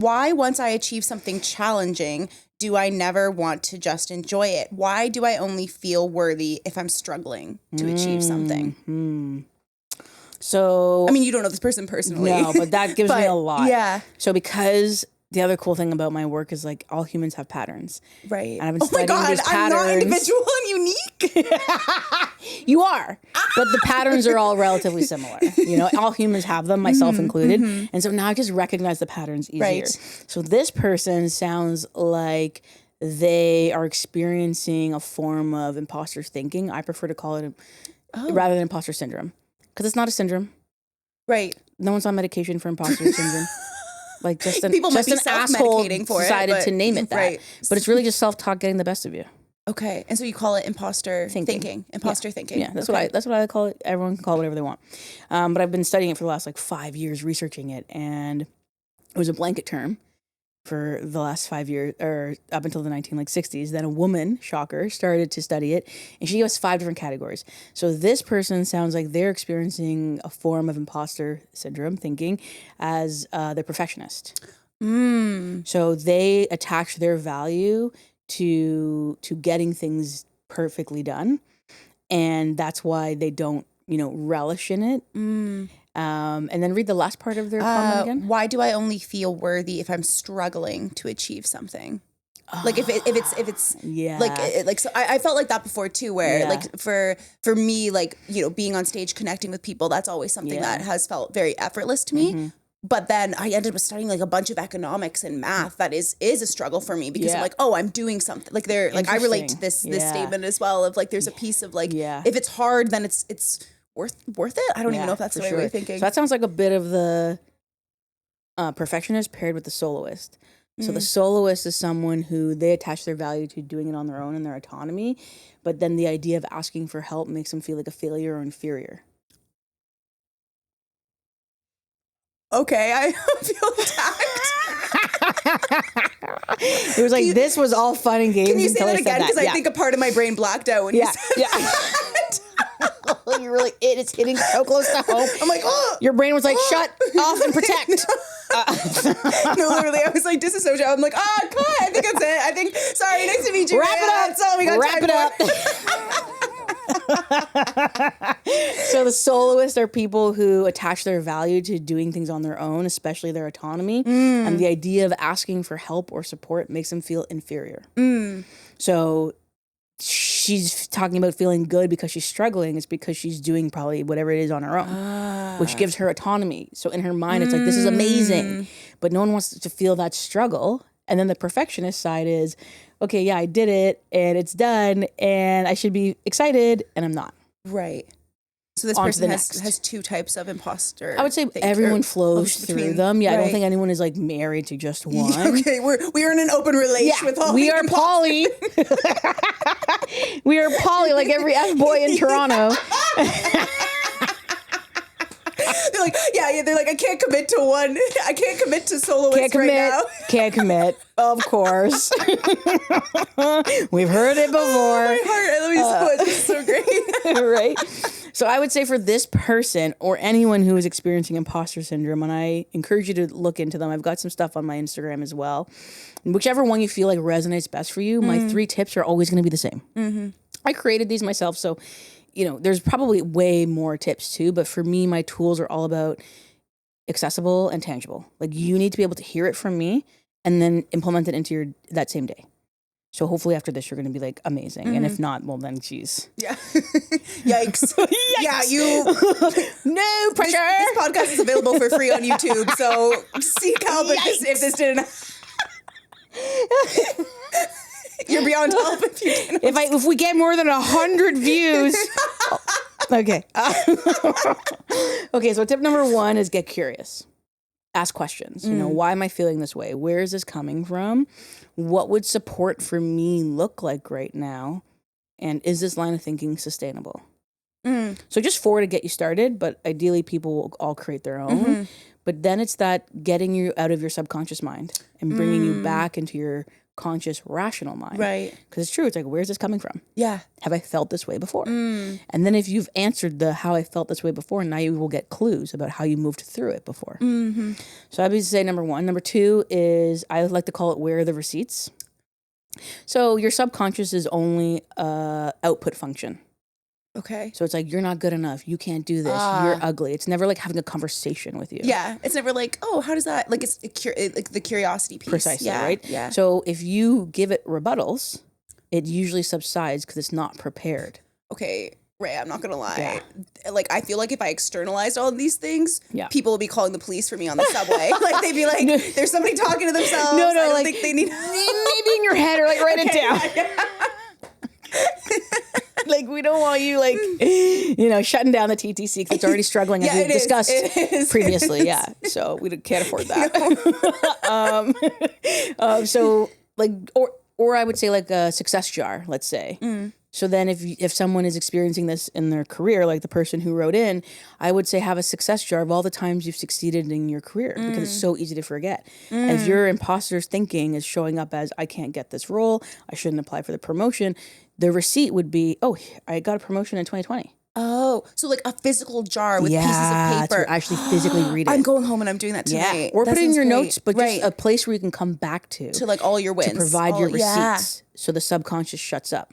Why, once I achieve something challenging, do I never want to just enjoy it? Why do I only feel worthy if I'm struggling to achieve something? So, I mean, you don't know this person personally. No, but that gives me a lot. Yeah. So because the other cool thing about my work is like all humans have patterns. Right. And I've been studying these patterns. I'm not individual and unique. You are. But the patterns are all relatively similar. You know, all humans have them, myself included. And so now I just recognize the patterns easier. Right. So this person sounds like they are experiencing a form of imposter thinking. I prefer to call it rather than imposter syndrome. Because it's not a syndrome. Right. No one's on medication for imposter syndrome. Like just an, People just might be an asshole decided it, to name it that. Right. But it's really just self-talk getting the best of you. Okay. And so you call it imposter thinking. Imposter thinking. Yeah, that's what I call it. Everyone can call it whatever they want. But I've been studying it for the last 5 years, researching it, and it was a blanket term for the last 5 years, or up until the 1960s. Then a woman, shocker, started to study it, and she gave us 5 different categories. So this person sounds like they're experiencing a form of imposter syndrome thinking as they're perfectionist. So they attach their value to getting things perfectly done, and that's why they don't, relish in it. And then read the last part of their comment again. Why do I only feel worthy if I'm struggling to achieve something? Like if it's so I felt like that before too, where like for me, like, being on stage, connecting with people, that's always something that has felt very effortless to me. But then I ended up studying like a bunch of economics and math that is a struggle for me, because I'm like, I'm doing something. Like I relate to this statement as well of like, there's a piece of like, if it's hard, then it's worth it. I don't even know if that's the right way of thinking. So that sounds like a bit of the perfectionist paired with the soloist. So the soloist is someone who they attach their value to doing it on their own and their autonomy, but then the idea of asking for help makes them feel like a failure or inferior. Okay, I feel attacked. It was like, this was all fun and games. Can you say that again? Because I think a part of my brain blacked out when you said that. You're really, it's hitting so close to home. I'm like, your brain was like, shut off and protect. No, literally, I was like disassociated. I'm like, cut. I think that's it. Sorry, nice to meet you. Wrap it up. That's all we got. Wrap it up. So the soloists are people who attach their value to doing things on their own, especially their autonomy. And the idea of asking for help or support makes them feel inferior. So she's talking about feeling good because she's struggling. It's because she's doing probably whatever it is on her own, which gives her autonomy. So in her mind, it's like, this is amazing. But no one wants to feel that struggle. And then the perfectionist side is, okay, yeah, I did it and it's done and I should be excited, and I'm not. Right. So this person has 2 types of imposter. I would say everyone flows through them. Yeah, right. I don't think anyone is like married to just one. Okay, we're in an open relation with all. We are poly. We are poly, like every F-boy in Toronto. They're like, they're like, I can't commit to one. I can't commit to soloist right now. Can't commit. Of course. We've heard it before. My heart, I love you so much. It's so great. Right? So I would say for this person or anyone who is experiencing imposter syndrome, and I encourage you to look into them. I've got some stuff on my Instagram as well. And whichever one you feel like resonates best for you, my 3 tips are always going to be the same. I created these myself, so there's probably way more tips too, but for me, my tools are all about accessible and tangible. Like, you need to be able to hear it from me and then implement it into that same day. So hopefully after this, you're going to be like amazing. And if not, well then, geez. Yeah. Yikes. Yeah, no pressure. This podcast is available for free on YouTube. So seek help if this didn't. You're beyond help if you can. If we get more than 100 views. Okay. Okay. So tip number 1 is get curious. Ask questions. Why am I feeling this way? Where is this coming from? What would support for me look like right now? And is this line of thinking sustainable? So just 4 to get you started, but ideally people will all create their own. But then it's that getting you out of your subconscious mind and bringing you back into your conscious, rational mind. Right. Because it's true. It's like, where's this coming from? Yeah. Have I felt this way before? And then if you've answered the how I felt this way before, now you will get clues about how you moved through it before. So I would say number one. Number two is, I like to call it, where are the receipts? So your subconscious is only a output function. Okay. So it's like, you're not good enough. You can't do this. You're ugly. It's never like having a conversation with you. Yeah. It's never like, oh, how does that, like, it's like the curiosity piece. Precisely, yeah. right? Yeah. So if you give it rebuttals, it usually subsides because it's not prepared. Okay, Ray, I'm not going to lie. Yeah. Like, I feel like if I externalized all of these things, people would be calling the police for me on the subway. Like, they'd be like, there's somebody talking to themselves. No, I don't like, think they need... maybe in your head, or like, write it down. Like, we don't want you, like, shutting down the TTC because it's already struggling, as we discussed previously. Yeah, so we can't afford that. So, like, or I would say, like, a success jar, let's say. So then if someone is experiencing this in their career, like the person who wrote in, I would say have a success jar of all the times you've succeeded in your career, because it's so easy to forget. And if your imposter's thinking is showing up as, I can't get this role, I shouldn't apply for the promotion, the receipt would be, oh, I got a promotion in 2020. Oh, so like a physical jar with pieces of paper. To actually physically read it. I'm going home and I'm doing that tonight. Yeah. Or put it in your notes, but just a place where you can come back to. To like all your wins. To provide your receipts. So the subconscious shuts up.